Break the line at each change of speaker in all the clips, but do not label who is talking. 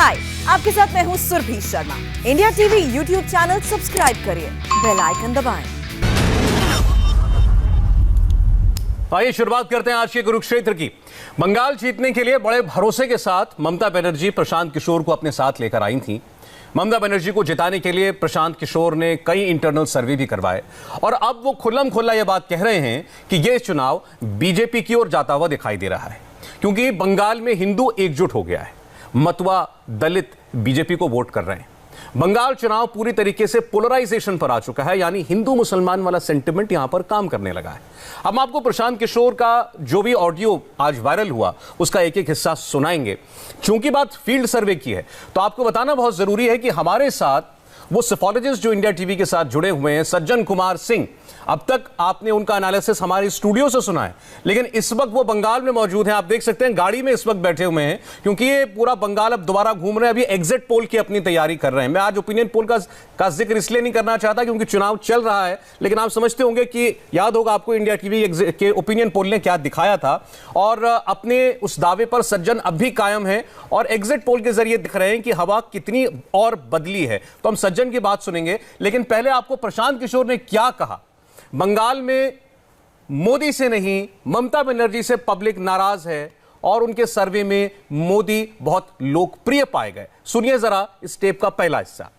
हाय, आपके साथ मैं हूँ Surabhi Sharma. India TV YouTube channel subscribe करिए, बेल आइकन दबाएं।
आइए शुरुआत करते हैं आज के कुरुक्षेत्र की। बंगाल जीतने के लिए बड़े भरोसे के साथ ममता बनर्जी प्रशांत किशोर को अपने साथ लेकर आई थी। ममता बनर्जी को जिताने के लिए प्रशांत किशोर ने कई इंटरनल सर्वे भी करवाए और अब वो खुल्लम खुल्ला ये बात कह रहे हैं कि ये चुनाव बीजेपी की ओर जाता हुआ दिखाई दे रहा है, क्योंकि बंगाल में हिंदू एकजुट हो गया है। मतवा दलित बीजेपी को वोट कर रहे हैं। बंगाल चुनाव पूरी तरीके से पोलराइजेशन पर आ चुका है, यानी हिंदू मुसलमान वाला सेंटिमेंट यहां पर काम करने लगा है। हम आपको प्रशांत किशोर का जो भी ऑडियो आज वायरल हुआ उसका एक एक हिस्सा सुनाएंगे। चूंकि बात फील्ड सर्वे की है तो आपको बताना बहुत जरूरी है कि हमारे साथ वो सिफोलॉजिस्ट जो इंडिया टीवी के साथ जुड़े हुए हैं, सज्जन कुमार सिंह। अब तक आपने उनका एनालिसिस हमारे स्टूडियो से सुना है, लेकिन इस वक्त वो बंगाल में मौजूद हैं। आप देख सकते हैं गाड़ी में इस वक्त बैठे हुए हैं, क्योंकि ये पूरा बंगाल अब दोबारा घूम रहे हैं। अभी एग्जिट पोल की अपनी तैयारी कर रहे हैं। मैं आज ओपिनियन पोल का जिक्र इसलिए नहीं करना चाहता क्योंकि चुनाव चल रहा है, लेकिन आप समझते होंगे कि याद होगा आपको इंडिया टीवी के ओपिनियन पोल ने क्या दिखाया था, और अपने उस दावे पर सज्जन अब भी कायम है और एग्जिट पोल के जरिए दिख रहे हैं कि हवा कितनी और बदली है। तो हम सज्जन की बात सुनेंगे, लेकिन पहले आपको प्रशांत किशोर ने क्या कहा। बंगाल में मोदी से नहीं, ममता बनर्जी से पब्लिक नाराज है और उनके सर्वे में मोदी बहुत लोकप्रिय पाए गए। सुनिए जरा इस टेप का पहला हिस्सा।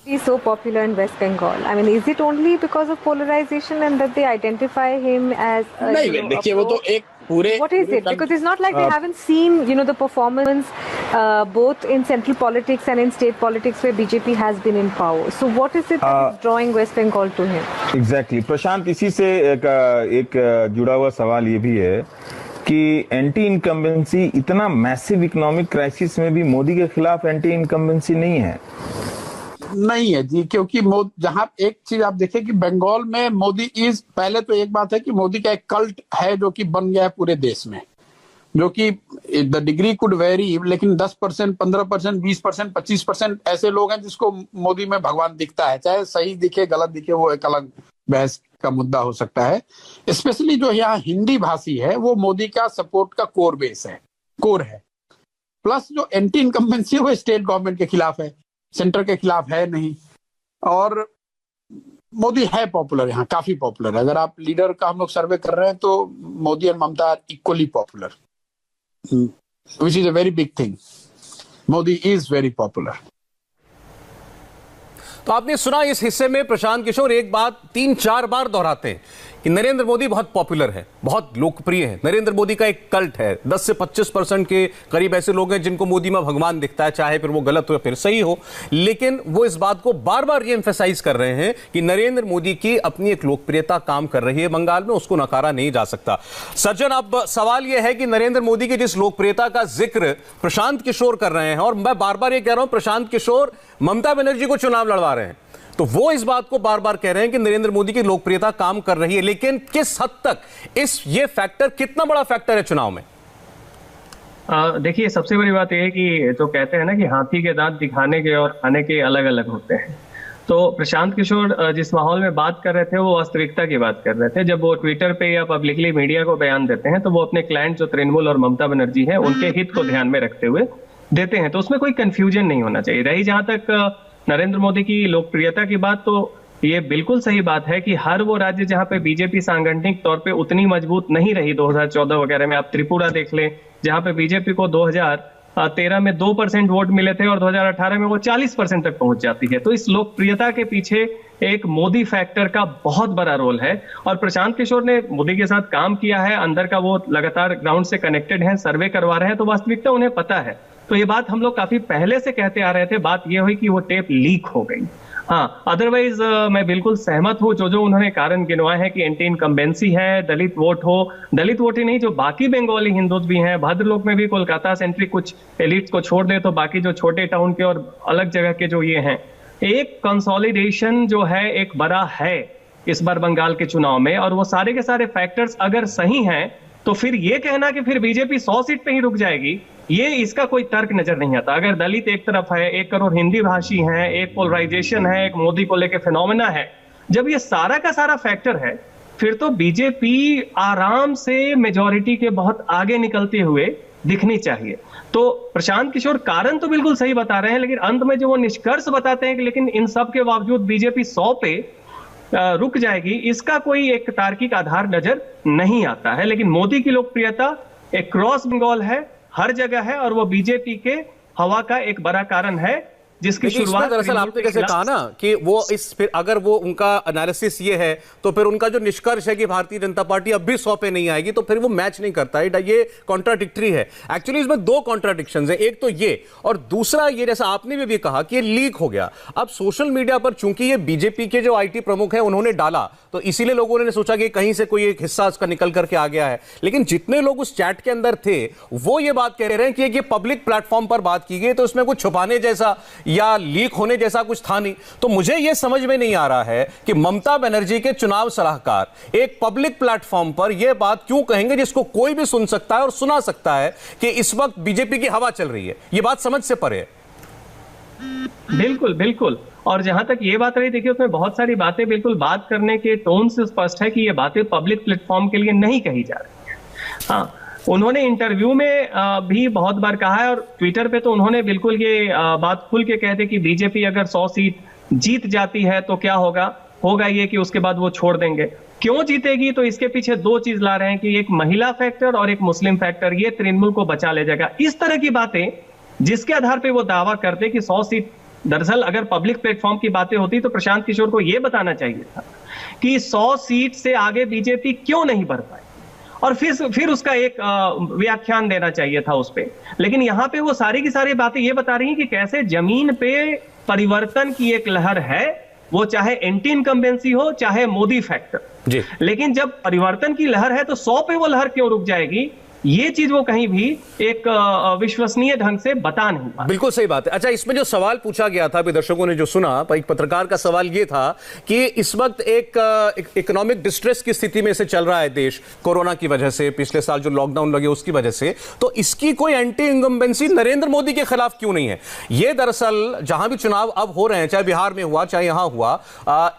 He is so popular in West Bengal. I mean, is it only because of polarization and that they identify him as a
नहीं, देखिए वो तो एक पूरे
what is it? Because it's not like they haven't seen, the performance both in central politics and in state politics where BJP has been in power. So what is it that is drawing West Bengal to him?
Exactly. प्रशांत, इसी से एक जुड़ा हुआ सवाल ये भी है कि एंटी इनकम्बेंसी, इतना मैसिव इकोनॉमिक क्राइसिस में भी मोदी के खिलाफ एंटी इनकम्बेंसी नहीं है
जी, क्योंकि जहां एक चीज आप देखें कि बंगाल में मोदी पहले तो एक बात है कि मोदी का एक कल्ट है जो कि बन गया है पूरे देश में, जो कि द डिग्री कुड वेरी, लेकिन 10%, 15%, 20%, 25% ऐसे लोग हैं जिसको मोदी में भगवान दिखता है। चाहे सही दिखे गलत दिखे वो एक अलग बहस का मुद्दा हो सकता है। स्पेशली जो यहाँ हिंदी भाषी है वो मोदी का सपोर्ट का कोर है। प्लस जो एंटी इनकम्बेंसी है वो स्टेट गवर्नमेंट के खिलाफ है, सेंटर के खिलाफ है नहीं। और मोदी है पॉपुलर, यहाँ काफी पॉपुलर। अगर आप लीडर का हम लोग सर्वे कर रहे हैं तो मोदी और Mamata are equally popular, which is a very big thing. Modi is very popular.
तो आपने सुना इस हिस्से में प्रशांत किशोर एक बात 3-4 बार दोहराते हैं कि नरेंद्र मोदी बहुत पॉपुलर है, बहुत लोकप्रिय है। नरेंद्र मोदी का एक कल्ट है। 10 से 25% के करीब ऐसे लोग हैं जिनको मोदी में भगवान दिखता है, चाहे फिर वो गलत हो या फिर सही हो। लेकिन वो इस बात को बार बार ये एम्फेसाइज कर रहे हैं कि नरेंद्र मोदी की अपनी एक लोकप्रियता काम कर रही है बंगाल में, उसको नकारा नहीं जा सकता। सज्जन, अब सवाल यह है कि नरेंद्र मोदी की जिस लोकप्रियता का जिक्र प्रशांत किशोर कर रहे हैं, और मैं बार बार ये कह रहा हूं प्रशांत किशोर ममता बनर्जी को चुनाव लड़वा रहे हैं, तो वो इस बात को बार बार कह रहे हैं कि नरेंद्र मोदी की लोकप्रियता काम कर रही है। लेकिन किस हद तक ये फैक्टर, कितना बड़ा फैक्टर है चुनाव में?
देखिए, सबसे बड़ी बात यह है कि जो कहते हैं ना कि हाथी के दांत दिखाने के और खाने के अलग अलग होते हैं। तो प्रशांत किशोर जिस माहौल में बात कर रहे थे वो वास्तविकता की बात कर रहे थे। जब वो ट्विटर पे या पब्लिकली मीडिया को बयान देते हैं तो वो अपने क्लाइंट जो तृणमूल और ममता बनर्जी है उनके हित को ध्यान में रखते हुए देते हैं। तो उसमें कोई कंफ्यूजन नहीं होना चाहिए। रही जहां तक नरेंद्र मोदी की लोकप्रियता की बात, तो ये बिल्कुल सही बात है कि हर वो राज्य जहां पे बीजेपी सांगठनिक तौर पे उतनी मजबूत नहीं रही 2014 वगैरह में, आप त्रिपुरा देख लें जहां पे बीजेपी को 2013 में 2% वोट मिले थे और 2018 में वो 40% तक पहुंच जाती है। तो इस लोकप्रियता के पीछे एक मोदी फैक्टर का बहुत बड़ा रोल है। और प्रशांत किशोर ने मोदी के साथ काम किया है, अंदर का वो लगातार ग्राउंड से कनेक्टेड है, सर्वे करवा रहे हैं, तो वास्तविकता उन्हें पता है। तो ये बात हम लोग काफी पहले से कहते आ रहे थे। बात ये हुई कि वो टेप लीक हो गई। हाँ, अदरवाइज मैं बिल्कुल सहमत हूँ जो उन्होंने कारण गिनवाए हैं कि एंटी इनकम्बेंसी है, दलित वोट ही नहीं, जो बाकी बंगाली हिंदूज भी हैं, भद्रलोक में भी कोलकाता सेंट्रिक कुछ एलिट्स को छोड़ दे तो बाकी जो छोटे टाउन के और अलग जगह के जो ये हैं, एक कंसोलिडेशन जो है एक बड़ा है इस बार बंगाल के चुनाव में। और वो सारे के सारे फैक्टर्स अगर सही हैं तो फिर ये कहना कि फिर बीजेपी 100 सीट पे ही रुक जाएगी, ये इसका कोई तर्क नजर नहीं आता। अगर दलित एक तरफ है, 1 करोड़ हिंदी भाषी हैं, एक पोलराइजेशन है, एक मोदी को लेकर फिनोमेना है, जब ये सारा का सारा फैक्टर है फिर तो बीजेपी आराम से मेजॉरिटी के बहुत आगे निकलते हुए दिखनी चाहिए। तो प्रशांत किशोर कारण तो बिल्कुल सही बता रहे हैं, लेकिन अंत में जो वो निष्कर्ष बताते हैं कि लेकिन इन सब के बावजूद बीजेपी 100 पे रुक जाएगी, इसका कोई एक तार्किक आधार नजर नहीं आता है। लेकिन मोदी की लोकप्रियता एक क्रॉस बंगाल है, हर जगह है, और वो बीजेपी के हवा का एक बड़ा कारण है, जिसकी शुरुआत
दरअसल आपने जैसे कहा ना कि वो इस फिर अगर वो उनका एनालिसिस ये है तो फिर उनका जो निष्कर्ष है कि भारतीय जनता पार्टी अब भी 100 पे नहीं आएगी, तो फिर वो मैच नहीं करता है। ये कॉन्ट्राडिक्टरी है। एक्चुअली इसमें दो कॉन्ट्राडिक्शंस हैं, एक तो ये और दूसरा ये जैसा आपने भी कहा कि ये लीक हो गया। अब सोशल मीडिया पर चूंकि ये बीजेपी के जो आईटी प्रमुख हैं उन्होंने डाला, तो इसीलिए लोगों ने सोचा कि कहीं से कोई एक हिस्सा उसका निकल करके आ गया है। लेकिन जितने लोग उस चैट के अंदर थे वो ये बात कह रहे हैं कि ये पब्लिक प्लेटफॉर्म पर बात की गई, तो इसमें कुछ छुपाने जैसा या लीक होने जैसा कुछ था नहीं। तो मुझे यह समझ में नहीं आ रहा है कि ममता बनर्जी के चुनाव सलाहकार एक पब्लिक प्लेटफॉर्म पर यह बात क्यों कहेंगे जिसको कोई भी सुन सकता है और सुना सकता है कि इस वक्त बीजेपी की हवा चल रही है। यह बात समझ से परे है।
बिल्कुल बिल्कुल। और जहां तक ये बात रही, देखिए उसमें बहुत सारी बातें बिल्कुल बात करने के टोन से स्पष्ट है कि ये बातें पब्लिक प्लेटफॉर्म के लिए नहीं कही जा रही है। हाँ, उन्होंने इंटरव्यू में भी बहुत बार कहा है, और ट्विटर पे तो उन्होंने बिल्कुल ये बात खुल के कहते कि बीजेपी अगर 100 सीट जीत जाती है तो क्या होगा ये कि उसके बाद वो छोड़ देंगे। क्यों जीतेगी? तो इसके पीछे दो चीज ला रहे हैं कि एक महिला फैक्टर और एक मुस्लिम फैक्टर, ये तृणमूल को बचा ले जाएगा। इस तरह की बातें जिसके आधार पर वो दावा करते कि 100 सीट, दरअसल अगर पब्लिक प्लेटफॉर्म की बातें होती तो प्रशांत किशोर को यह बताना चाहिए था कि 100 सीट से आगे बीजेपी क्यों नहीं बढ़ पाई, और फिर उसका एक व्याख्यान देना चाहिए था उस पे। लेकिन यहाँ पे वो सारी की सारी बातें ये बता रही हैं कि कैसे जमीन पे परिवर्तन की एक लहर है, वो चाहे एंटी इनकम्बेंसी हो चाहे मोदी फैक्टर जी। लेकिन जब परिवर्तन की लहर है तो 100 पे वो लहर क्यों रुक जाएगी, ये चीज वो कहीं भी एक विश्वसनीय ढंग से बता नहीं पा।
बिल्कुल सही बात है। अच्छा, इसमें जो सवाल पूछा गया था, अभी दर्शकों ने जो सुना, एक पत्रकार का सवाल ये था कि इस वक्त एक इकोनॉमिक डिस्ट्रेस की स्थिति में से चल रहा है देश, कोरोना की वजह से, पिछले साल जो लॉकडाउन लगे उसकी वजह से, तो इसकी कोई एंटी इनकम्बेंसी नरेंद्र मोदी के खिलाफ क्यों नहीं है? ये दरअसल जहां भी चुनाव अब हो रहे हैं, चाहे बिहार में हुआ चाहे यहां हुआ,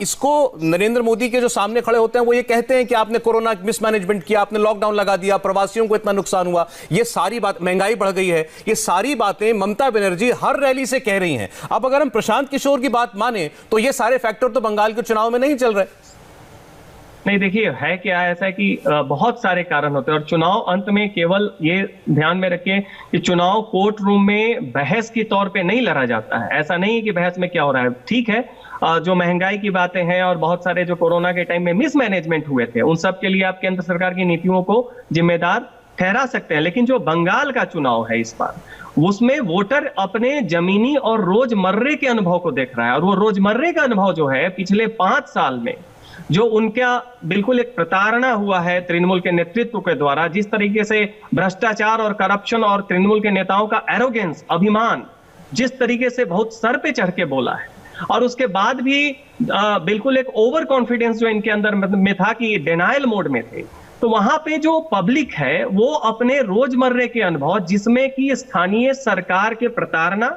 इसको नरेंद्र मोदी के जो सामने खड़े होते हैं वो ये कहते हैं कि आपने कोरोना मिसमैनेजमेंट किया, आपने लॉकडाउन लगा दिया, प्रवासियों को नुकसान हुआ, ये सारी बात, महंगाई बढ़ गई है, ये सारी बातें ममता बनर्जी हर रैली से कह रही हैं। अब अगर हम प्रशांत किशोर की बात माने तो ये सारे फैक्टर तो बंगाल के चुनाव में नहीं चल रहे।
नहीं, देखिए है क्या, ऐसा है कि बहुत सारे कारण होते हैं, और चुनाव अंत में केवल ये ध्यान में रखें कि चुनाव कोर्ट रूम में बहस के तौर पे नहीं लड़ा जाता है। ऐसा नहीं है कि बहस में क्या हो रहा है, ठीक है, जो महंगाई की बातें हैं और बहुत सारे जो कोरोना के टाइम में मिसमैनेजमेंट हुए थे, उन सब के लिए आप केंद्र सरकार की नीतियों को जिम्मेदार ठहरा सकते हैं। लेकिन जो बंगाल का चुनाव है इस बार, उसमें वोटर अपने जमीनी और रोजमर्रे के अनुभव को देख रहा है, और वो रोजमर्रे का अनुभव जो है पिछले 5 साल में जो उनका बिल्कुल एक प्रताड़ना हुआ है तृणमूल के नेतृत्व के द्वारा, जिस तरीके से भ्रष्टाचार और करप्शन और तृणमूल के नेताओं का एरोगेंस, अभिमान, जिस तरीके से बहुत सर पे चढ़ के बोला है, और उसके बाद भी बिल्कुल एक ओवर कॉन्फिडेंस जो इनके अंदर में था कि डिनायल मोड में थे। तो वहां पे जो पब्लिक है वो अपने रोजमर्रे के अनुभव, जिसमें कि स्थानीय सरकार के प्रताड़ना,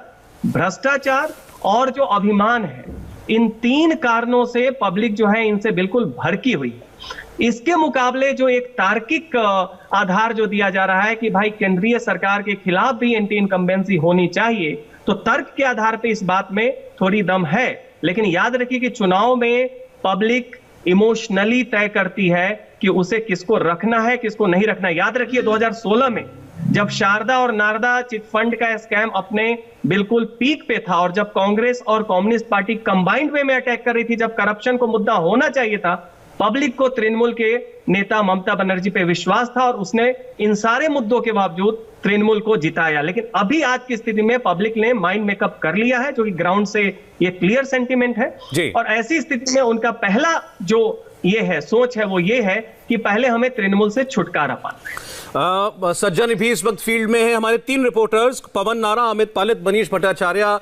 भ्रष्टाचार और जो अभिमान है, इन 3 कारणों से पब्लिक जो है इनसे बिल्कुल भड़की हुई है। इसके मुकाबले जो एक तार्किक आधार जो दिया जा रहा है कि भाई केंद्रीय सरकार के खिलाफ भी एंटी इनकम्बेंसी होनी चाहिए, तो तर्क के आधार पे इस बात में थोड़ी दम है। लेकिन याद रखिए कि चुनाव में पब्लिक इमोशनली तय करती है कि उसे किसको रखना है, किसको नहीं रखना। याद रखिए 2016 में जब शारदा और नारदा चिटफंड का स्कैम अपने बिल्कुल पीक पे था, और जब कांग्रेस और कम्युनिस्ट पार्टी कंबाइंड वे में अटैक कर रही थी, जब करप्शन को मुद्दा होना चाहिए था, पब्लिक को तृणमूल के नेता ममता बनर्जी पे विश्वास था, और उसने इन सारे मुद्दों के बावजूद तृणमूल को जिताया। लेकिन अभी आज की स्थिति में पब्लिक ने माइंड मेकअप कर लिया है, जो कि ग्राउंड से ये क्लियर सेंटीमेंट है, और ऐसी स्थिति में उनका पहला जो ये है सोच है वो ये है कि पहले हमें तृणमूल से छुटकारा पाना है।
सज्जन भी इस वक्त फील्ड में है। हमारे 3 रिपोर्टर्स पवन नारा, अमित पालित, मनीष भट्टाचार्य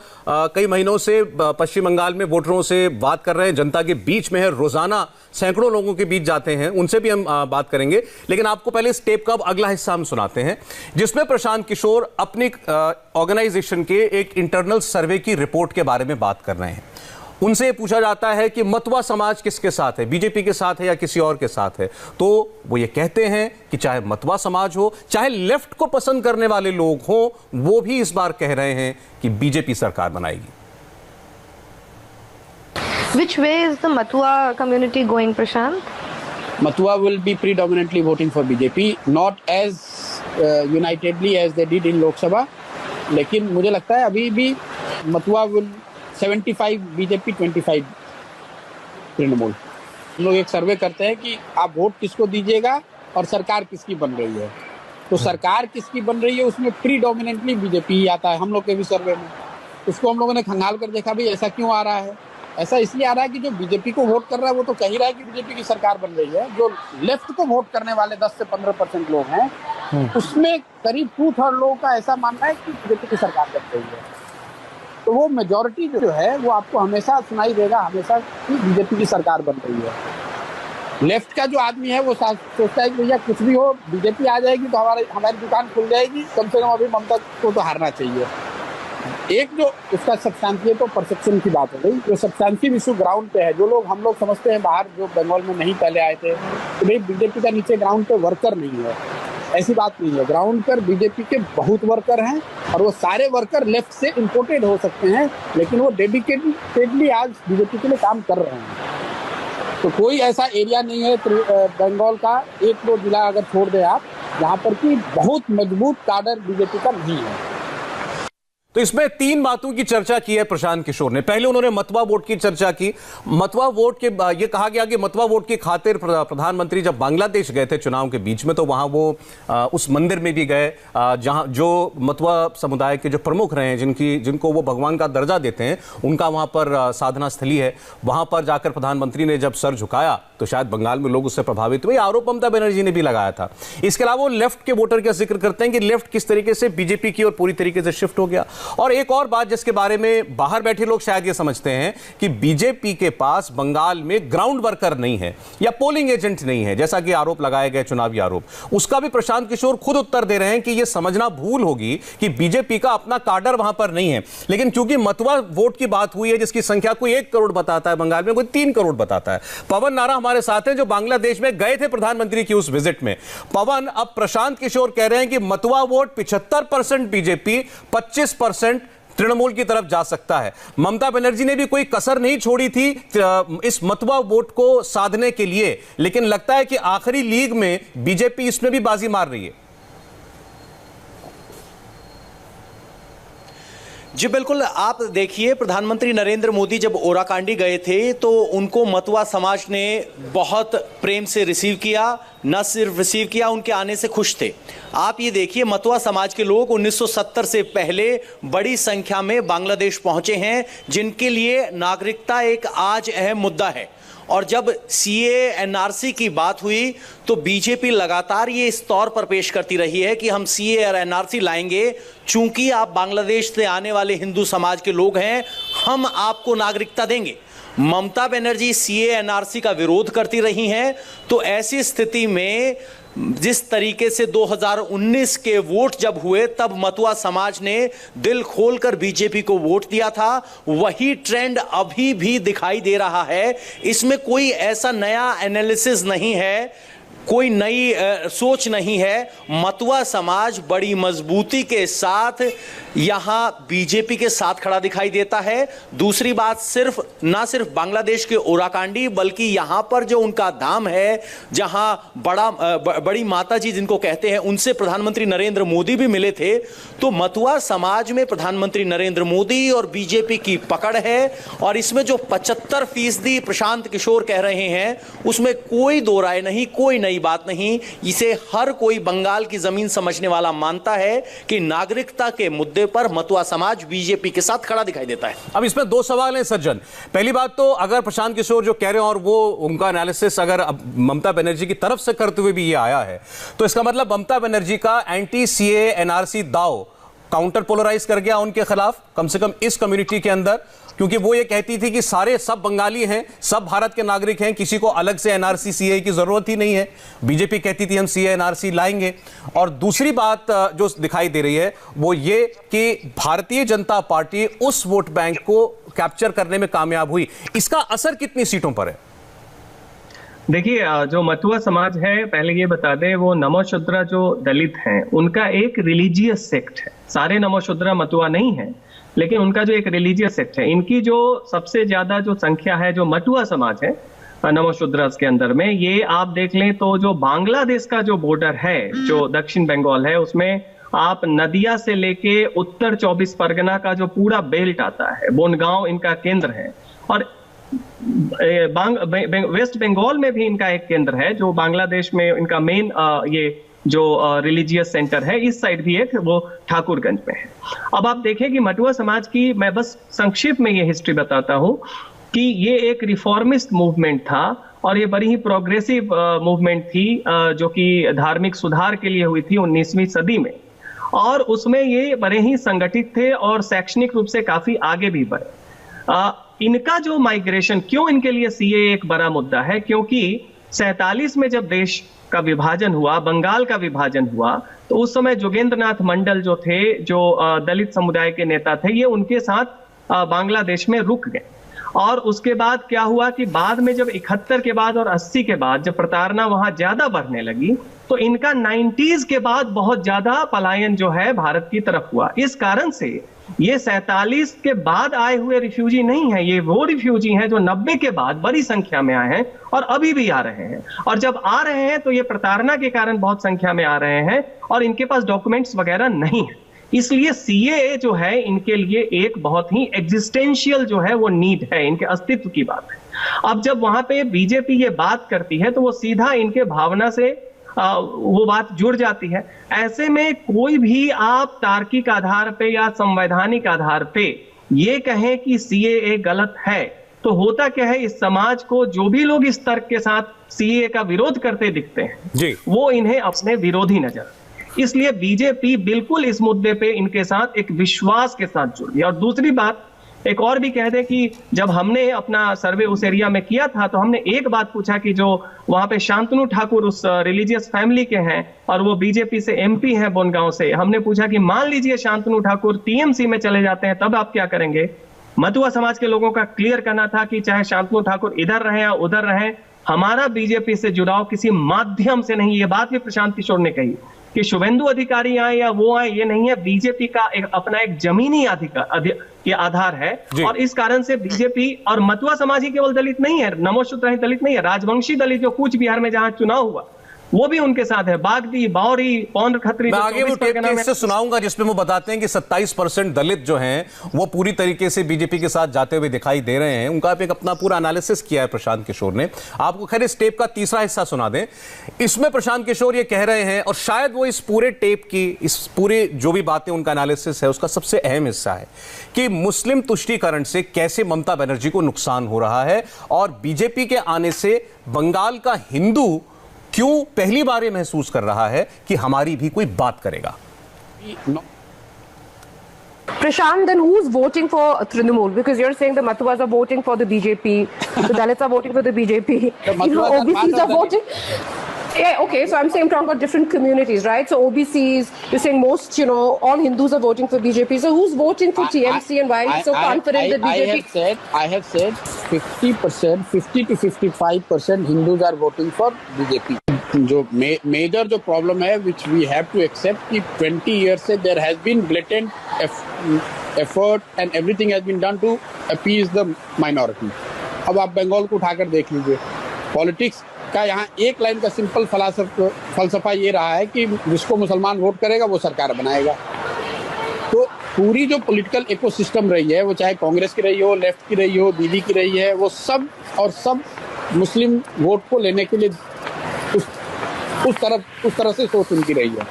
कई महीनों से पश्चिम बंगाल में वोटरों से बात कर रहे हैं, जनता के बीच में है, रोजाना सैकड़ों लोगों के बीच जाते हैं, उनसे भी हम बात करेंगे। लेकिन आपको पहले इस टेप का अगला हिस्सा हम सुनाते हैं, जिसमें प्रशांत किशोर अपनी ऑर्गेनाइजेशन के एक इंटरनल सर्वे की रिपोर्ट के बारे में बात कर रहे हैं। उनसे पूछा जाता है कि मतवा समाज किसके साथ है, बीजेपी के साथ है या किसी और के साथ है, तो वो ये कहते हैं कि चाहे मतवा समाज हो, चाहे लेफ्ट को पसंद करने वाले लोग हों, वो भी इस बार कह रहे हैं कि बीजेपी सरकार बनाएगी।
Which way is the Matua community going, Prashant?
Matua will be predominantly voting for BJP, not as unitedly as they did in Lok Sabha, लेकिन मुझे लगता है अभी भी मथुआ will 75 बीजेपी 25 तृणमूल। हम लोग एक सर्वे करते हैं कि आप वोट किसको दीजिएगा और सरकार किसकी बन रही है, तो सरकार किसकी बन रही है उसमें प्रीडोमिनेंटली बीजेपी ही आता है हम लोग के भी सर्वे में। उसको हम लोगों ने खंगाल कर देखा भाई ऐसा क्यों आ रहा है। ऐसा इसलिए आ रहा है कि जो बीजेपी को वोट कर रहा है वो तो कह ही रहा है कि बीजेपी की सरकार बन रही है। जो लेफ्ट को वोट करने वाले 10 से 15% लोग हैं उसमें करीब 2/3 लोगों का ऐसा मानना है कि बीजेपी की सरकार बन रही है। तो वो मेजॉरिटी जो है वो आपको हमेशा सुनाई देगा, हमेशा कि बीजेपी की सरकार बन रही है। लेफ्ट का जो आदमी है वो सोचता है कि भैया कुछ भी हो बीजेपी आ जाएगी तो हमारी दुकान खुल जाएगी, कम से कम अभी ममता को तो हारना चाहिए। एक जो उसका सब्सटेंटिव तो परसेप्शन की बात हो गई, जो सब्सटेंटिव इशू ग्राउंड पे है, जो लोग हम लोग समझते हैं बाहर जो बंगाल में नहीं पहले आए थे तो भाई बीजेपी का नीचे ग्राउंड पे वर्कर नहीं है, ऐसी बात नहीं है। ग्राउंड पर बीजेपी के बहुत वर्कर हैं और वो सारे वर्कर लेफ्ट से इंपोर्टेड हो सकते हैं, लेकिन वो डेडिकेटेडली आज बीजेपी के लिए काम कर रहे हैं। तो कोई ऐसा एरिया नहीं है बंगाल का 1-2 जिला अगर छोड़ दे आप जहाँ पर कि बहुत मजबूत काडर बीजेपी का नहीं है।
तो इसमें 3 बातों की चर्चा की है प्रशांत किशोर ने। पहले उन्होंने मतवा वोट की चर्चा की। मतवा वोट के ये कहा गया कि मतवा वोट की खातिर प्रधानमंत्री जब बांग्लादेश गए थे चुनाव के बीच में तो वहां वो उस मंदिर में भी गए जहां जो मतवा समुदाय के जो प्रमुख रहे हैं जिनको वो भगवान का दर्जा देते हैं उनका वहां पर साधना स्थली है। वहां पर जाकर प्रधानमंत्री ने जब सर झुकाया तो शायद बंगाल में लोग उससे प्रभावित हुए। आरोप ममता बनर्जी ने भी लगाया था। इसके अलावा वो लेफ्ट के वोटर का जिक्र करते हैं कि लेफ्ट किस तरीके से बीजेपी की ओर पूरी तरीके से शिफ्ट हो गया। और एक और बात जिसके बारे में बाहर बैठे लोग शायद ये समझते हैं कि बीजेपी के पास बंगाल में ग्राउंड वर्कर नहीं है या पोलिंग एजेंट नहीं है, जैसा कि आरोप लगाए गए चुनावी आरोप, उसका भी प्रशांत किशोर खुद उत्तर दे रहे हैं कि यह समझना भूल होगी कि बीजेपी का अपना काडर वहां पर नहीं है। लेकिन क्योंकि मतवा वोट की बात हुई है जिसकी संख्या कोई 1 करोड़ बताता है बंगाल में, कोई 3 करोड़ बताता है। पवन नारा हमारे साथ हैं जो बांग्लादेश में गए थे प्रधानमंत्री की उस विजिट में। पवन, अब प्रशांत किशोर कह रहे हैं कि मतवा वोट 75% बीजेपी, 25% तृणमूल की तरफ जा सकता है। ममता बनर्जी ने भी कोई कसर नहीं छोड़ी थी इस मतवा वोट को साधने के लिए, लेकिन लगता है कि आखिरी लीग में बीजेपी इसमें भी बाजी मार रही है।
जी बिल्कुल, आप देखिए प्रधानमंत्री नरेंद्र मोदी जब ओराकांडी गए थे तो उनको मतवा समाज ने बहुत प्रेम से रिसीव किया, न सिर्फ रिसीव किया उनके आने से खुश थे। आप ये देखिए मतवा समाज के लोग 1970 से पहले बड़ी संख्या में बांग्लादेश पहुंचे हैं जिनके लिए नागरिकता एक आज अहम मुद्दा है। और जब सीए एनआरसी की बात हुई तो बीजेपी लगातार ये इस तौर पर पेश करती रही है कि हम सीए और एनआरसी लाएंगे, चूंकि आप बांग्लादेश से आने वाले हिंदू समाज के लोग हैं, हम आपको नागरिकता देंगे। ममता बनर्जी सीए एनआरसी का विरोध करती रही हैं। तो ऐसी स्थिति में जिस तरीके से 2019 के वोट जब हुए तब मतवा समाज ने दिल खोलकर बीजेपी को वोट दिया था, वही ट्रेंड अभी भी दिखाई दे रहा है। इसमें कोई ऐसा नया एनालिसिस नहीं है, कोई नई सोच नहीं है। मतवा समाज बड़ी मजबूती के साथ यहां बीजेपी के साथ खड़ा दिखाई देता है। दूसरी बात, ना सिर्फ बांग्लादेश के ओराकांडी बल्कि यहां पर जो उनका धाम है जहां बड़ी माता जी जिनको कहते हैं, उनसे प्रधानमंत्री नरेंद्र मोदी भी मिले थे। तो मतवा समाज में प्रधानमंत्री नरेंद्र मोदी और बीजेपी की पकड़ है। और इसमें जो 75% प्रशांत किशोर कह रहे हैं उसमें कोई दो राय नहीं, कोई नई बात नहीं। इसे हर कोई बंगाल की जमीन समझने वाला मानता है कि नागरिकता के मुद्दे पर मतवा समाज बीजेपी के साथ खड़ा दिखाई देता है।
अब इसमें 2 सवाल हैं सज्जन। पहली बात तो अगर प्रशांत किशोर जो कह रहे हैं और वो उनका एनालिसिस अगर ममता बनर्जी की तरफ से करते हुए भी ये आया है तो इसका मतलब ममता बनर्जी का एंटी सीए एनआरसी दाव काउंटर पोलराइज कर गया उनके खिलाफ, कम से कम इस कम्युनिटी के अंदर, क्योंकि वो ये कहती थी कि सब बंगाली हैं, सब भारत के नागरिक हैं, किसी को अलग से एनआरसी सीए की जरूरत ही नहीं है। बीजेपी कहती थी हम सीए एनआरसी लाएंगे। और दूसरी बात जो दिखाई दे रही है वो ये कि भारतीय जनता पार्टी उस वोट बैंक को कैप्चर करने में कामयाब हुई, इसका असर कितनी सीटों पर है?
देखिए, जो मटुआ समाज है, पहले ये बता दें, वो नमोशूद्रा जो दलित हैं उनका एक रिलीजियस सेक्ट है। सारे नमोशूद्रा मटुआ नहीं है, लेकिन उनका जो एक रिलीजियस सेक्ट है, इनकी जो सबसे ज्यादा जो संख्या है जो मटुआ समाज है नमोशूद्रास के अंदर में, ये आप देख लें तो जो बांग्लादेश का जो बॉर्डर है, जो दक्षिण बंगाल है, उसमें आप नदिया से लेके उत्तर 24 परगना का जो पूरा बेल्ट आता है, बोनगांव इनका केंद्र है, और वेस्ट बंगाल में भी इनका एक केंद्र है जो बांग्लादेश में इनका मेन ये जो रिलीजियस सेंटर है, इस साइड भी एक वो ठाकुरगंज में है। अब आप देखें कि मटुआ समाज की मैं बस संक्षिप्त में ये हिस्ट्री बताता हूं कि ये एक रिफॉर्मिस्ट मूवमेंट था और ये बड़ी ही प्रोग्रेसिव मूवमेंट थी जो कि धार्मिक सुधार के लिए हुई थी 19वीं सदी में, और उसमें ये बड़े ही संगठित थे और शैक्षणिक रूप से काफी आगे भी बढ़े। इनका जो माइग्रेशन, क्यों इनके लिए सीएए एक बड़ा मुद्दा है, क्योंकि 47 में जब देश का विभाजन हुआ, बंगाल का विभाजन हुआ, तो उस समय जोगेंद्रनाथ मंडल जो थे, जो दलित समुदाय के नेता थे, ये उनके साथ बांग्लादेश में रुक गए। और उसके बाद क्या हुआ कि बाद में जब 71 के बाद और 80 के बाद जब प्रताड़ना वहां ज्यादा बढ़ने लगी, तो इनका 90s के बाद बहुत ज्यादा पलायन जो है भारत की तरफ हुआ। इस कारण से ये 47 के बाद आए हुए रिफ्यूजी नहीं है, ये वो रिफ्यूजी हैं जो 90 के बाद बड़ी संख्या में आए हैं और अभी भी आ रहे हैं। और जब आ रहे हैं तो ये प्रताड़ना के कारण बहुत संख्या में आ रहे हैं और इनके पास डॉक्यूमेंट्स वगैरह नहीं है। इसलिए सीएए जो है इनके लिए एक बहुत ही एग्जिस्टेंशियल जो है वो नीड है, इनके अस्तित्व की बात है। अब जब वहां पे बीजेपी ये बात करती है तो वो सीधा इनके भावना से वो बात जुड़ जाती है। ऐसे में कोई भी आप तार्किक आधार पे या संवैधानिक आधार पे ये कहें कि सीएए गलत है, तो होता क्या है, इस समाज को जो भी लोग इस तर्क के साथ सीएए का विरोध करते दिखते हैं
जी, वो
इन्हें अपने विरोधी नजर। इसलिए बीजेपी बिल्कुल इस मुद्दे पे इनके साथ एक विश्वास के साथ जुड़ गई। और दूसरी बात एक और भी कह दे कि जब हमने अपना सर्वे उस एरिया में किया था तो हमने एक बात पूछा कि जो वहां पे शांतनु ठाकुर उस रिलीजियस फैमिली के हैं और वो बीजेपी से एमपी हैं बोनगांव से, हमने पूछा कि मान लीजिए शांतनु ठाकुर टीएमसी में चले जाते हैं, तब आप क्या करेंगे? मटुआ समाज के लोगों का क्लियर करना था कि चाहे शांतनु ठाकुर इधर रहे या उधर रहे, हमारा बीजेपी से जुड़ाव किसी माध्यम से नहीं। ये बात भी प्रशांत किशोर ने कही कि शुभेंदु अधिकारी आए या वो आए, ये नहीं है, बीजेपी का अपना एक जमीनी अधिकार ये आधार है। और इस कारण से बीजेपी और मटुआ समाज ही केवल दलित नहीं है, नमोशूद्रा ही दलित नहीं है, राजवंशी दलित जो कूच बिहार में जहां चुनाव हुआ वो भी उनके साथ है, बागदी, बावरी, पौंड्र खत्री।
मैं आगे वो टेप इससे सुनाऊंगा जिसमें वो बताते हैं कि 27% दलित जो हैं वो पूरी तरीके से बीजेपी के साथ जाते हुए दिखाई दे रहे हैं। उनका एक अपना पूरा एनालिसिस किया है प्रशांत किशोर ने। आपको खैर इस टेप का तीसरा हिस्सा सुना दें। इसमें प्रशांत किशोर ये कह रहे हैं, और शायद वो इस पूरे टेप की, इस पूरे जो भी बातें उनका एनालिसिस है उसका सबसे अहम हिस्सा है कि मुस्लिम तुष्टीकरण से कैसे ममता बनर्जी को नुकसान हो रहा है और बीजेपी के आने से बंगाल का हिंदू क्यों पहली बार ये महसूस कर रहा है कि हमारी भी कोई बात करेगा।
Prashant, then who's voting for Trinamool? Because you're saying the Matuas are voting for the BJP, the Dalits are voting for the BJP, OBCs are voting. Yeah, okay, so I'm saying talking about different communities, right? So OBCs, you're saying most, all Hindus are voting for BJP. So who's voting for TMC and why are you so confident that BJP?
I have said 50%, 50 to 55% Hindus are voting for BJP. जो major जो problem है which we have to accept कि 20 years से there has been blatant effort and everything has been done to appease the minority. अब आप बंगाल को उठाकर देख लीजिए, पॉलिटिक्स का यहाँ एक लाइन का सिंपल फलसफा ये रहा है कि जिसको मुसलमान वोट करेगा वो सरकार बनाएगा। तो पूरी जो पॉलिटिकल इकोसिस्टम रही है, वो चाहे कांग्रेस की रही हो, लेफ्ट की रही हो, दीदी की रही है, वो सब मुस्लिम वोट को लेने के लिए उस तरह से सोच उनकी रही है।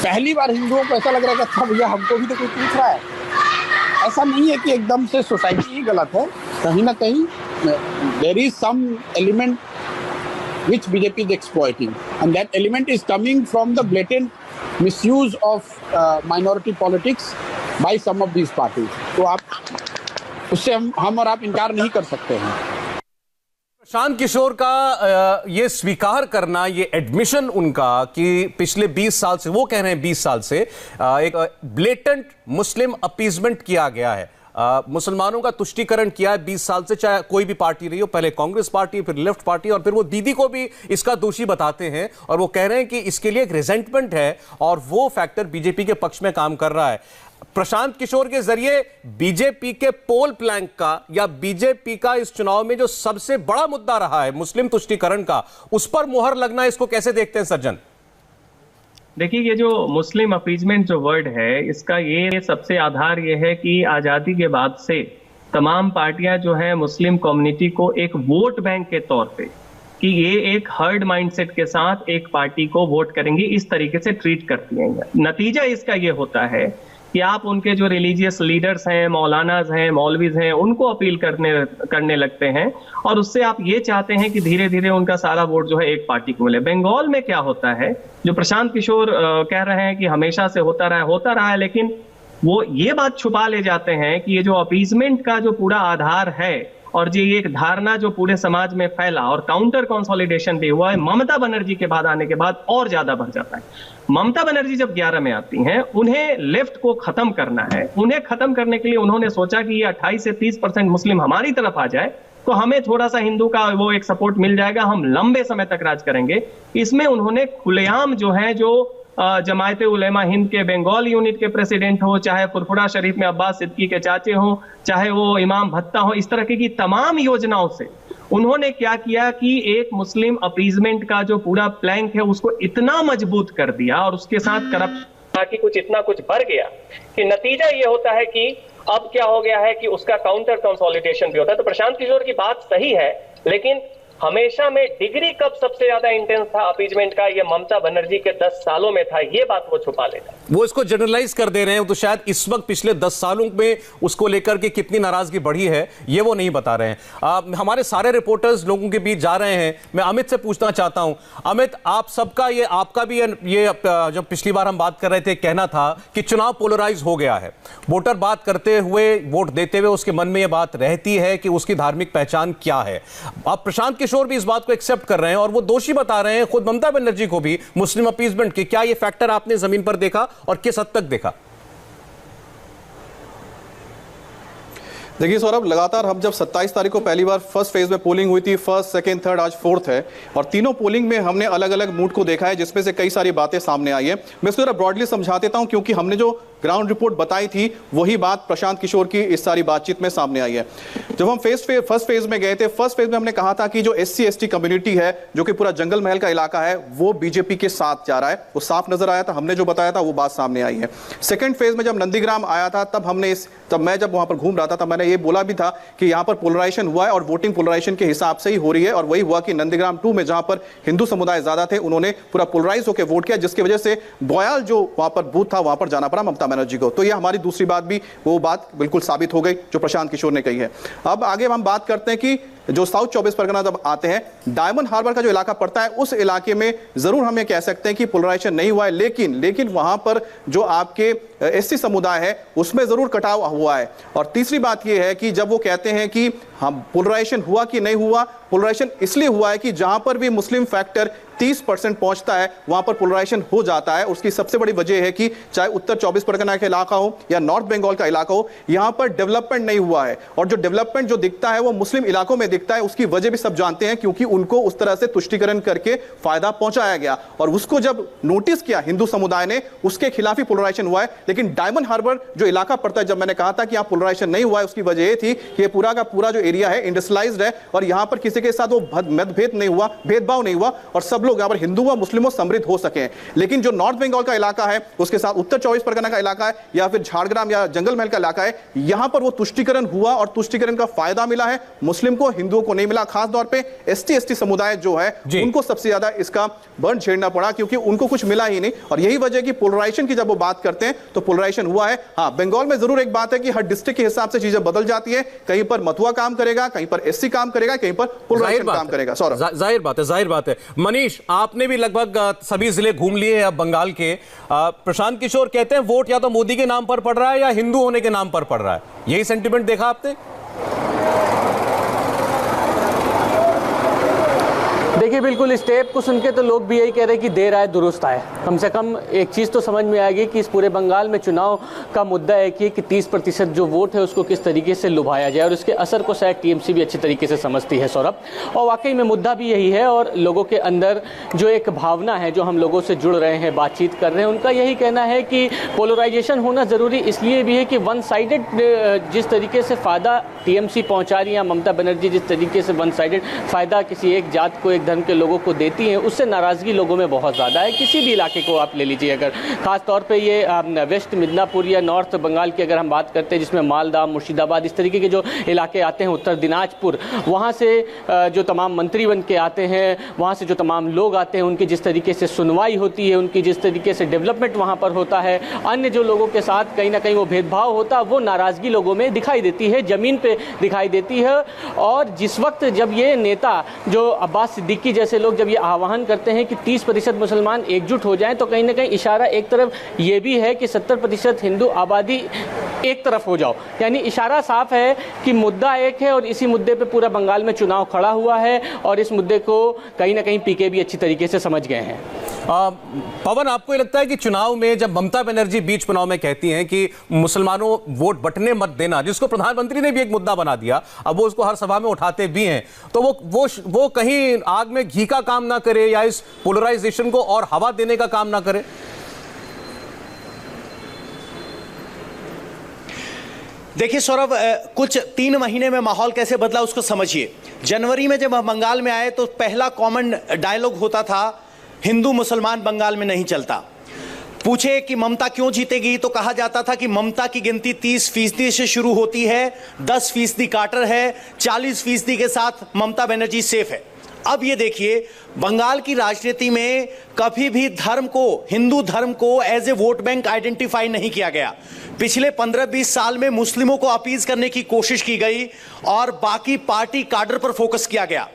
पहली बार हिंदुओं को ऐसा लग रहा है कि अच्छा भैया हमको भी तो कोई पूछ रहा है। ऐसा नहीं है कि एकदम से सोसाइटी ही गलत है, कहीं ना कहीं there is some element which BJP is exploiting, and that element is coming from the blatant misuse of minority politics by some of these parties. तो आप उससे हम और आप इनकार नहीं कर सकते हैं।
प्रशांत किशोर का ये स्वीकार करना, ये एडमिशन उनका कि पिछले 20 साल से, वो कह रहे हैं 20 साल से एक ब्लेटेंट मुस्लिम अपीजमेंट किया गया है। मुसलमानों का तुष्टीकरण किया है 20 साल से, चाहे कोई भी पार्टी रही हो, पहले कांग्रेस पार्टी, फिर लेफ्ट पार्टी, और फिर वो दीदी को भी इसका दोषी बताते हैं और वो कह रहे हैं कि इसके लिए एक रिजेंटमेंट है और वो फैक्टर बीजेपी के पक्ष में काम कर रहा है। प्रशांत किशोर के जरिए बीजेपी के पोल प्लैंक का या बीजेपी का इस चुनाव में जो सबसे बड़ा मुद्दा रहा है मुस्लिम तुष्टीकरण का, उस पर मुहर लगना, इसको कैसे देखते हैं सज्जन?
देखिए, ये जो मुस्लिम अपीजमेंट जो वर्ड है, इसका ये सबसे आधार ये है कि आजादी के बाद से तमाम पार्टियां जो है मुस्लिम कम्युनिटी को एक वोट बैंक के तौर पे, कि ये एक हर्ड माइंडसेट के साथ एक पार्टी को वोट करेंगी, इस तरीके से ट्रीट करती हैं। नतीजा इसका ये होता है कि आप उनके जो रिलीजियस लीडर्स हैं, मौलानाज हैं, मौलवीज हैं, उनको अपील करने लगते हैं और उससे आप ये चाहते हैं कि धीरे धीरे उनका सारा वोट जो है एक पार्टी को मिले। बंगाल में क्या होता है, जो प्रशांत किशोर कह रहे हैं कि हमेशा से होता रहा है, लेकिन वो ये बात छुपा ले जाते हैं कि ये जो अपीजमेंट का जो पूरा आधार है और जो ये एक धारणा जो पूरे समाज में फैला और काउंटर कंसोलिडेशन भी हुआ है, ममता बनर्जी के बाद आने के बाद और ज्यादा बढ़ जाता है। ममता बनर्जी जब 11 में आती हैं, उन्हें लेफ्ट को खत्म करना है। उन्हें खत्म करने के लिए उन्होंने सोचा कि ये 28 से 30% मुस्लिम हमारी तरफ आ जाए तो हमें थोड़ा सा हिंदू का वो एक सपोर्ट मिल जाएगा, हम लंबे समय तक राज करेंगे। इसमें उन्होंने खुलेआम जो है, जो जमायते उलेमा हिंद के बंगाल यूनिट के प्रेसिडेंट हो, चाहे फुरफुरा शरीफ में अब्बास सिद्दीकी के चाचे हो, चाहे वो इमाम भत्ता हो, इस तरह की तमाम योजनाओं से उन्होंने क्या किया कि एक मुस्लिम अपीजमेंट का जो पूरा प्लैंक है उसको इतना मजबूत कर दिया और उसके साथ करप्शन की कुछ इतना कुछ बढ़ गया कि नतीजा ये होता है कि अब क्या हो गया है कि उसका काउंटर कंसोलिडेशन भी होता है। तो प्रशांत किशोर की बात सही है, लेकिन हमेशा में डिग्री कब सबसे ज्यादा इंटेंस था अपीजमेंट का, ये ममता बनर्जी के 10 सालों में था, ये बात वो छुपा लेता।
वो इसको जनरलाइज कर दे रहे हैं, तो शायद इस वक्त पिछले 10 सालों में उसको लेकर के कितनी नाराजगी बढ़ी है ये वो नहीं बता रहे हैं। हमारे सारे रिपोर्टर्स लोगों के बीच जा रहे हैं। मैं अमित से पूछना चाहता हूं, अमित, आप सबका ये, आपका भी ये जब पिछली बार हम बात कर रहे थे, कहना था कि चुनाव पोलराइज हो गया है। वोटर बात करते हुए, वोट देते हुए उसके मन में यह बात रहती है कि उसकी धार्मिक पहचान क्या है। अब प्रशांत किशोर भी इस बात को एक्सेप्ट कर रहे हैं और वो दोषी बता रहे हैं खुद ममता बनर्जी को भी मुस्लिम अपीजमेंट के। क्या ये फैक्टर आपने जमीन पर देखा और किस हद तक देखा?
देखिए सौरभ, लगातार हम जब 27 तारीख को पहली बार फर्स्ट फेज में पोलिंग हुई थी, फर्स्ट, सेकंड, थर्ड, आज फोर्थ है, और तीनों पोलिंग में हमने अलग अलग मूड को देखा है, जिसमें से कई सारी बातें सामने आई है। मैं इसको जरा ब्रॉडली समझा देता हूं, क्योंकि हमने जो ग्राउंड रिपोर्ट बताई थी वही बात प्रशांत किशोर की इस सारी बातचीत में सामने आई है। जब हम फर्स्ट फेज में गए थे, फर्स्ट फेज में हमने कहा था कि जो SC/ST कम्युनिटी है, जो कि पूरा जंगल महल का इलाका है, वो बीजेपी के साथ जा रहा है, वो साफ नजर आया था। हमने जो बताया था वो बात सामने आई है। सेकंड फेज में जब नंदीग्राम आया था, तब मैं जब वहां पर घूम रहा था, तब मैंने ये बोला भी था कि यहां पर पोलराइजेशन हुआ है और वोटिंग पोलराइजेशन के हिसाब से ही हो रही है, और वही हुआ कि नंदीग्राम 2 में जहां पर हिंदू समुदाय ज्यादा थे, उन्होंने पूरा पोलराइज होकर वोट किया, जिसकी वजह से बयाल जो वहां पर बूथ था वहां पर जाना पड़ा ममता बनर्जी को। तो ये हमारी दूसरी बात भी, वो बात बिल्कुल साबित हो गई जो प्रशांत किशोर ने कही है। अब आगे हम बात करते हैं कि जो साउथ 24 परगना जब आते हैं, डायमंड हार्बर का जो इलाका पड़ता है, उस इलाके में जरूर हम ये कह सकते हैं कि पोलराइजेशन नहीं हुआ है, लेकिन वहां पर जो आपके SC समुदाय है उसमें जरूर कटाव हुआ है। और तीसरी बात यह है कि जब वो कहते हैं कि हम पोलराइजेशन हुआ कि नहीं हुआ, पोलराइजेशन इसलिए हुआ है कि जहां पर भी मुस्लिम फैक्टर 30% पहुंचता है वहां पर पोलराइजेशन हो जाता है। उसकी सबसे बड़ी वजह है कि चाहे उत्तर 24 परगना का इलाका हो या नॉर्थ बंगाल का इलाका हो, यहां पर डेवलपमेंट नहीं हुआ है, और जो डेवलपमेंट जो दिखता है वो मुस्लिम इलाकों में दिखता है। उसकी वजह भी सब जानते हैं, क्योंकि उनको उस तरह से तुष्टीकरण करके फायदा पहुंचाया गया, और उसको जब नोटिस किया हिंदू समुदाय ने, उसके खिलाफ ही पोलराइजेशन हुआ है। लेकिन डायमंड हार्बर जो इलाका पड़ता है, जब मैंने कहा था कि यहां पोलराइजेशन नहीं हुआ है, उसकी वजह यह थी कि पूरा का पूरा जो एरिया है इंडस्ट्रियलाइज्ड है, और यहां पर किसी के साथ वो मतभेद नहीं हुआ, भेदभाव नहीं हुआ, और सब लोग यहां पर हिंदू व मुस्लिमों समृद्ध हो सके। लेकिन जो नॉर्थ बंगाल का इलाका है, उसके साथ उत्तर 24 परगना का इलाका है, या फिर झारग्राम या जंगल महल का इलाका है, यहां पर वो तुष्टीकरण हुआ और तुष्टीकरण का फायदा मिला है मुस्लिम को, हिंदुओं को नहीं मिला। खास तौर पे ST/ST समुदाय जो है उनको सबसे ज्यादा इसका बर्न झेलना पड़ा, क्योंकि उनको कुछ मिला ही नहीं। और यही वजह की पोलराइजेशन की जब वो बात करते हैं तो पोलराइजेशन हुआ है। हाँ, बंगाल में जरूर एक बात है कि हर डिस्ट्रिक्ट के हिसाब से चीजें बदल जाती है, कहीं पर मथुआ काम करेगा, कहीं पर SC काम करेगा, कहीं पर पोलराइजेशन काम करेगा।
जाहिर बात है। मनीष, आपने भी लगभग सभी जिले घूम लिए हैं अब बंगाल के। प्रशांत किशोर कहते हैं वोट या तो मोदी के नाम पर पड़ रहा है या हिंदू होने के नाम पर पड़ रहा है, यही सेंटिमेंट देखा आपने?
देखिए, बिल्कुल स्टेप को सुन के तो लोग भी यही कह रहे हैं कि देर आए दुरुस्त आए। कम से कम एक चीज़ तो समझ में आएगी कि इस पूरे बंगाल में चुनाव का मुद्दा एक ही कि 30% जो वोट है उसको किस तरीके से लुभाया जाए, और उसके असर को शायद टीएमसी भी अच्छी तरीके से समझती है सौरभ। और वाकई में मुद्दा भी यही है, और लोगों के अंदर जो एक भावना है, जो हम लोगों से जुड़ रहे हैं, बातचीत कर रहे हैं, उनका यही कहना है कि पोलराइजेशन होना ज़रूरी इसलिए भी है कि वन साइडेड जिस तरीके से फ़ायदा टीएमसी पहुँचा रही है, ममता बनर्जी जिस तरीके से वन साइडेड फ़ायदा किसी एक जात को, एक धर्म के लोगों को देती हैं, उससे नाराज़गी लोगों में बहुत ज़्यादा है। किसी भी इलाके को आप ले लीजिए, अगर खास तौर पे ये वेस्ट मिदनापुर या नॉर्थ बंगाल की अगर हम बात करते हैं, जिसमें मालदा, मुर्शिदाबाद, इस तरीके के जो इलाके आते हैं, उत्तर दिनाजपुर, वहाँ से जो तमाम मंत्री बन के आते हैं, वहाँ से जो तमाम लोग आते हैं, उनकी जिस तरीके से सुनवाई होती है, उनकी जिस तरीके से डेवलपमेंट वहाँ पर होता है, अन्य जो लोगों के साथ कहीं ना कहीं वो भेदभाव होता है, वो नाराज़गी लोगों में दिखाई देती है, ज़मीन पर दिखाई देती है। और जिस वक्त जब ये नेता जो अब्बास सिद्दीकी जैसे लोग जब ये आह्वान करते हैं कि 30% मुसलमान एकजुट हो जाएं, तो कहीं ना कहीं इशारा एक तरफ ये भी है कि 70% हिंदू आबादी एक तरफ हो जाओ, यानी इशारा साफ है कि मुद्दा एक है और इसी मुद्दे पे पूरा बंगाल में चुनाव खड़ा हुआ है, और इस मुद्दे को कहीं ना कहीं पीके भी अच्छी तरीके से समझ गए हैं।
पवन, आपको ये लगता है कि चुनाव में जब ममता बनर्जी बीच चुनाव में कहती हैं कि मुसलमानों वोट बंटने मत देना, जिसको प्रधानमंत्री ने भी एक मुद्दा बना दिया, अब वो उसको हर सभा में उठाते भी हैं, तो वो कहीं आग में घी का काम ना करे या इस पोलराइजेशन को और हवा देने का काम ना करे?
देखिए सौरभ, कुछ 3 महीने में माहौल कैसे बदला उसको समझिए। जनवरी में जब हम बंगाल में आए तो पहला कॉमन डायलॉग होता था, हिंदू मुसलमान बंगाल में नहीं चलता। पूछे कि ममता क्यों जीतेगी, तो कहा जाता था कि ममता की गिनती 30% से शुरू होती है, 10% काटर है, 40% के साथ ममता बनर्जी सेफ है। अब ये देखिए, बंगाल की राजनीति में कभी भी धर्म को, हिंदू धर्म को as a vote bank identify नहीं किया गया। पिछले 15-20 साल में मुस्लिमों को अपीज करने की कोशिश की गई और बाकी पार्टी काडर पर फोकस किया गया।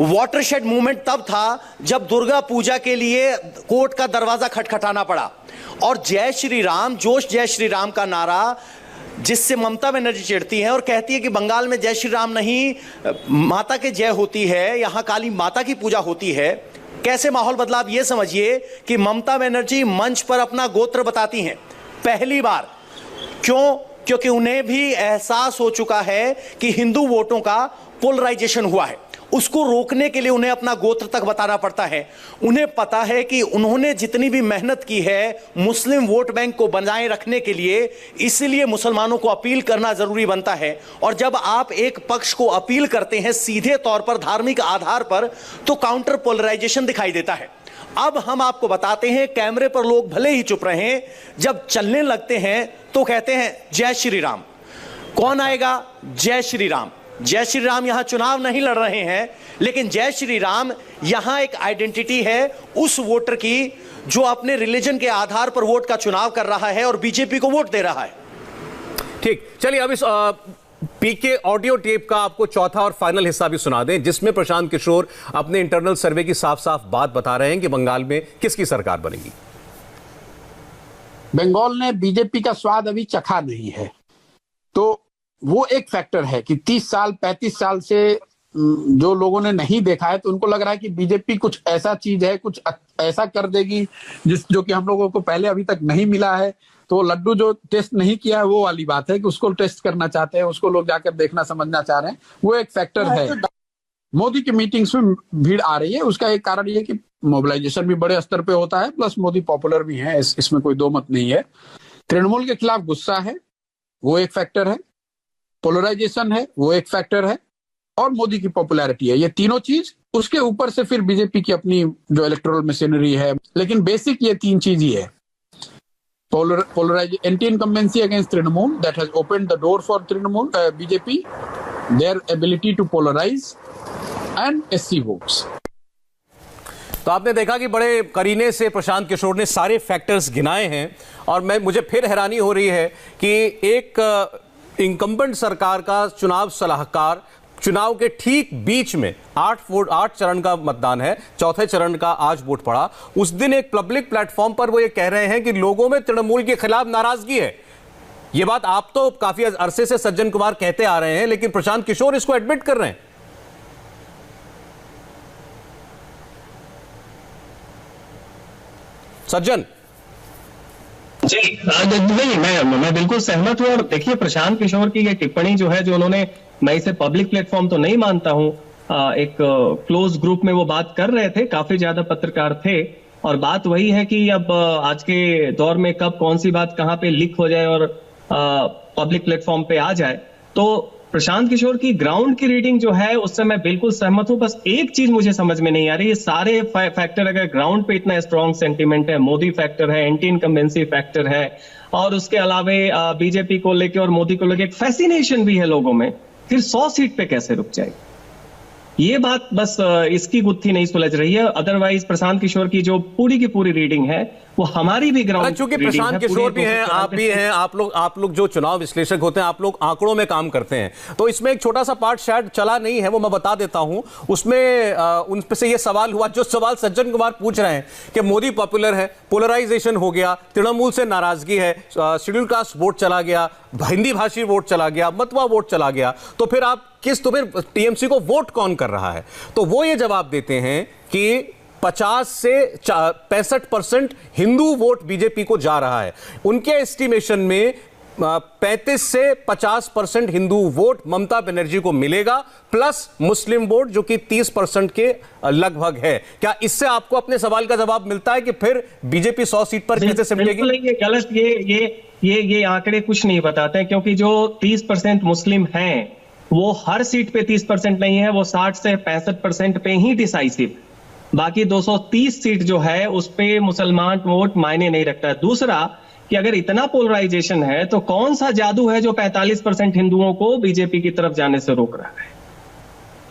वाटरशेड मूवमेंट तब था जब दुर्गा पूजा के लिए कोर्ट का दरवाजा खटखटाना पड़ा, और जय श्री राम, जोश जय श्री राम का नारा, जिससे ममता बनर्जी चिढ़ती है और कहती है कि बंगाल में जय श्री राम नहीं, माता के जय होती है, यहां काली माता की पूजा होती है। कैसे माहौल बदला आप ये समझिए कि ममता बनर्जी मंच पर अपना गोत्र बताती हैं पहली बार। क्यों? क्योंकि उन्हें भी एहसास हो चुका है कि हिंदू वोटों का पोलराइजेशन हुआ है, उसको रोकने के लिए उन्हें अपना गोत्र तक बताना पड़ता है। उन्हें पता है कि उन्होंने जितनी भी मेहनत की है मुस्लिम वोट बैंक को बनाए रखने के लिए, इसलिए मुसलमानों को अपील करना जरूरी बनता है। और जब आप एक पक्ष को अपील करते हैं सीधे तौर पर धार्मिक आधार पर, तो काउंटर पोलराइजेशन दिखाई देता है। अब हम आपको बताते हैं, कैमरे पर लोग भले ही चुप रहे, जब चलने लगते हैं तो कहते हैं जय श्री राम। कौन आएगा? जय श्री राम। जय श्री राम यहां चुनाव नहीं लड़ रहे हैं, लेकिन जय श्री राम यहां एक आइडेंटिटी है उस वोटर की जो अपने रिलीजन के आधार पर वोट का चुनाव कर रहा है और बीजेपी को वोट दे रहा है।
ठीक, चलिए अब इस पीके ऑडियो टेप का आपको चौथा और फाइनल हिस्सा भी सुना दें, जिसमें प्रशांत किशोर अपने इंटरनल सर्वे की साफ साफ बात बता रहे हैं कि बंगाल में किसकी सरकार बनेगी।
बंगाल ने बीजेपी का स्वाद अभी चखा नहीं है, तो वो एक फैक्टर है कि 30 साल 35 साल से जो लोगों ने नहीं देखा है, तो उनको लग रहा है कि बीजेपी कुछ ऐसा चीज है, कुछ ऐसा कर देगी जो कि हम लोगों को पहले अभी तक नहीं मिला है। तो लड्डू जो टेस्ट नहीं किया है, वो वाली बात है कि उसको टेस्ट करना चाहते हैं, उसको लोग जाकर देखना समझना चाह रहे हैं, वो एक फैक्टर है। मोदी की मीटिंग्स में भीड़ आ रही है, उसका एक कारण ये कि मोबिलाइजेशन भी बड़े स्तर पे होता है, प्लस मोदी पॉपुलर भी है, इसमें कोई दो मत नहीं है। तृणमूल के खिलाफ गुस्सा है, वो एक फैक्टर है। पोलराइजेशन है, वो एक फैक्टर है, और मोदी की पॉपुलैरिटी है। ये तीनों चीज, उसके ऊपर से फिर बीजेपी की अपनी जो इलेक्टोरल मशीनरी है, लेकिन बेसिक ये 3 चीज ही है। Anti incumbency against Trinamool, that has opened the door for Trinamool BJP, their ability to polarise and SC votes.
तो आपने देखा कि बड़े करीने से प्रशांत किशोर ने सारे फैक्टर्स गिनाए हैं, और मुझे फिर हैरानी हो रही है कि एक इंकम्बेंट सरकार का चुनाव सलाहकार चुनाव के ठीक बीच में 8 चरण का मतदान है, चौथे चरण का आज वोट पड़ा, उस दिन एक पब्लिक प्लेटफॉर्म पर वो ये कह रहे हैं कि लोगों में तृणमूल के खिलाफ नाराजगी है। ये बात आप तो काफी अरसे से सज्जन कुमार कहते आ रहे हैं, लेकिन प्रशांत किशोर इसको एडमिट कर रहे हैं। सज्जन
जी नहीं, मैं बिल्कुल सहमत हूं। और देखिए, प्रशांत किशोर की ये टिप्पणी जो है, जो उन्होंने, मैं इसे पब्लिक प्लेटफॉर्म तो नहीं मानता हूं, एक क्लोज ग्रुप में वो बात कर रहे थे, काफी ज्यादा पत्रकार थे, और बात वही है कि अब आज के दौर में कब कौन सी बात कहां पे लीक हो जाए और पब्लिक प्लेटफॉर्म पे आ जाए। तो प्रशांत किशोर की ग्राउंड की रीडिंग जो है उससे मैं बिल्कुल सहमत हूं। बस एक चीज मुझे समझ में नहीं आ रही, ये सारे फैक्टर अगर ग्राउंड पे इतना स्ट्रॉन्ग सेंटीमेंट है, मोदी फैक्टर है, एंटी इनकम्बेंसी फैक्टर है, और उसके अलावे बीजेपी को लेके और मोदी को लेके एक फैसिनेशन भी है लोगों में, फिर 100 सीट पे कैसे रुक जाएगी? ये बात बस इसकी गुत्थी नहीं सुलझ रही है। अदरवाइज प्रशांत किशोर की जो पूरी की पूरी रीडिंग है वो हमारी भी ग्राउंड,
चूंकि प्रशांत किशोर भी हैं, आप भी हैं, आप लोग जो चुनाव विश्लेषक होते हैं, आप लोग आंकड़ों में काम करते हैं, तो इसमें एक छोटा सा पार्ट शायद चला नहीं है, वो मैं बता देता हूं। उसमें उन पे से ये सवाल हुआ, जो सवाल सज्जन कुमार पूछ रहे हैं कि मोदी पॉपुलर है, पोलराइजेशन हो गया, तृणमूल से नाराजगी है, शेड्यूल कास्ट वोट चला गया, हिंदी भाषी वोट चला गया, मतवा वोट चला गया, तो फिर आप तुम्हें टीएमसी को वोट कौन कर रहा है? तो वो ये जवाब देते हैं कि 50 से 65% हिंदू वोट बीजेपी को जा रहा है। उनके एस्टिमेशन में 35 से 50% हिंदू वोट ममता बनर्जी को मिलेगा, प्लस मुस्लिम वोट जो कि 30% के लगभग है। क्या इससे आपको अपने सवाल का जवाब मिलता है कि फिर बीजेपी 100 सीट पर कैसे सिमटेगी?
ये गलत, ये आंकड़े कुछ नहीं बताते हैं, क्योंकि जो 30% मुस्लिम हैं वो हर सीट पे 30% नहीं है, वो 60 से 65% पे ही डिसाइसिव। बाकी 230 सीट जो है उस पे मुसलमान वोट मायने नहीं रखता है। दूसरा कि अगर इतना पोलराइजेशन है तो कौन सा जादू है जो 45% हिंदुओं को बीजेपी की तरफ जाने से रोक रहा है?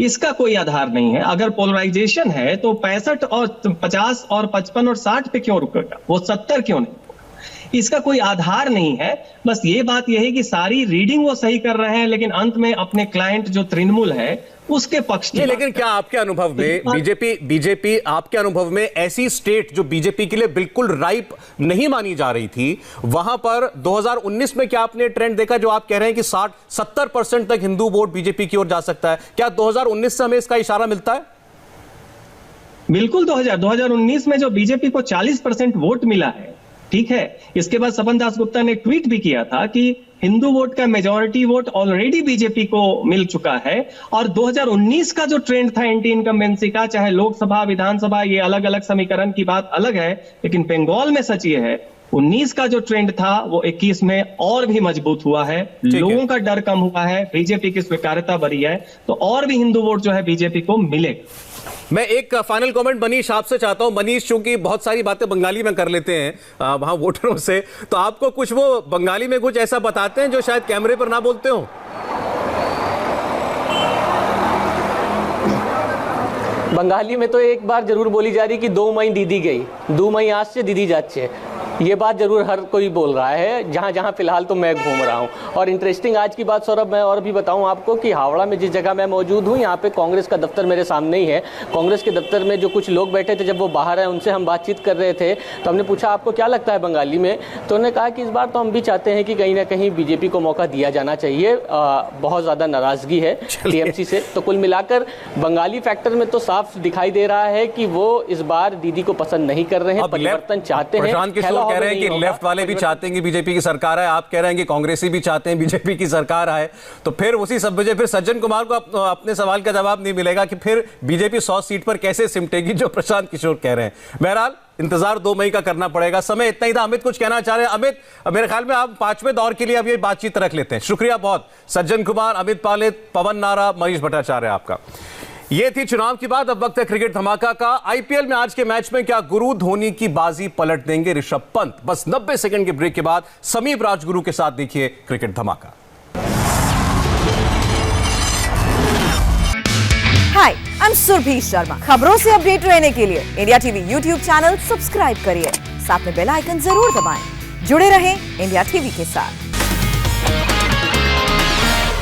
इसका कोई आधार नहीं है। अगर पोलराइजेशन है तो 65 और 50 और 55 और 60 पे क्यों रुकेगा, वो 70 क्यों नहीं? इसका कोई आधार नहीं है। बस ये बात यह है कि सारी रीडिंग वो सही कर रहे हैं, लेकिन अंत में अपने क्लाइंट जो तृणमूल है उसके पक्ष की।
लेकिन क्या आपके अनुभव में बीजेपी आपके अनुभव में ऐसी स्टेट जो बीजेपी के लिए बिल्कुल राइप नहीं मानी जा रही थी, वहां पर 2019 में क्या आपने ट्रेंड देखा जो आप कह रहे हैं कि 60-70% तक हिंदू वोट बीजेपी की ओर जा सकता है? क्या 2019 से हमें इसका इशारा मिलता है?
बिल्कुल। 2019 में जो बीजेपी को 40% वोट मिला है, ठीक है, इसके बाद सपन दास गुप्ता ने ट्वीट भी किया था कि हिंदू वोट का मेजॉरिटी वोट ऑलरेडी बीजेपी को मिल चुका है। और 2019 का जो ट्रेंड था एंटी इनकम्बेंसी का, चाहे लोकसभा विधानसभा, ये अलग अलग समीकरण की बात अलग है, लेकिन बंगाल में सच ये है 19 का जो ट्रेंड था वो 21 में और भी मजबूत हुआ है। लोगों का डर कम हुआ है, बीजेपी की स्वीकार्यता बढ़ी है, तो और भी हिंदू वोट जो है बीजेपी को मिलेगा।
मैं एक फाइनल कमेंट मनीष आपसे चाहता हूं। मनीष, चूंकि बहुत सारी बातें बंगाली में कर लेते हैं वहां वोटरों से, तो आपको कुछ वो बंगाली में कुछ ऐसा बताते हैं जो शायद कैमरे पर ना बोलते हो?
बंगाली में तो एक बार जरूर बोली जा रही कि 2 मई दीदी गई, 2 मई आज से दीदी जाचे, ये बात जरूर हर कोई बोल रहा है, जहां जहां फिलहाल तो मैं घूम रहा हूं। और इंटरेस्टिंग आज की बात सौरभ, मैं और भी बताऊं आपको कि हावड़ा में जिस जगह मैं मौजूद हूं, यहाँ पे कांग्रेस का दफ्तर मेरे सामने ही है। कांग्रेस के दफ्तर में जो कुछ लोग बैठे थे, जब वो बाहर है उनसे हम बातचीत कर रहे थे, तो हमने पूछा आपको क्या लगता है बंगाली में, तो उन्होंने कहा कि इस बार तो हम भी चाहते हैं कि कहीं ना कहीं बीजेपी को मौका दिया जाना चाहिए। बहुत ज़्यादा नाराजगी है टीएमसी से। तो कुल मिलाकर बंगाली फैक्टर में तो साफ दिखाई दे रहा है कि वो इस बार दीदी को पसंद नहीं कर रहे हैं, परिवर्तन चाहते हैं।
प्रशांत किशोर कह रहे हैं कि लेफ्ट वाले भी चाहते हैं कि बीजेपी की सरकार आए, आप कह रहे हैं कि कांग्रेसी भी चाहते हैं बीजेपी की सरकार आए, तो फिर उसी सब वजह फिर सज्जन कुमार को अपने सवाल का जवाब नहीं मिलेगा कि फिर बीजेपी 100 सीट पर कैसे सिमटेगी, जो प्रशांत किशोर कह रहे हैं। बहरहाल इंतजार 2 मई का करना पड़ेगा। समय इतना ही था। अमित कुछ कहना चाह रहे हैं? अमित, मेरे ख्याल में आप 5वें दौर के लिए अब ये बातचीत रख लेते हैं। शुक्रिया बहुत, सज्जन कुमार, अमित पालित, पवन नारा, मनीष भट्टाचार्य आपका। ये थी चुनाव की बात। अब वक्त है क्रिकेट धमाका का। आईपीएल में आज के मैच में क्या गुरु धोनी की बाजी पलट देंगे ऋषभ पंत? बस 90 सेकंड के ब्रेक के बाद समीप राजगुरु के साथ देखिए क्रिकेट धमाका।
हाय, आई एम सुरभि शर्मा। खबरों से अपडेट रहने के लिए India TV YouTube channel subscribe करिए, साथ में बेल आइकन जरूर दबाएं। जुड़े रहें इंडिया टीवी के साथ।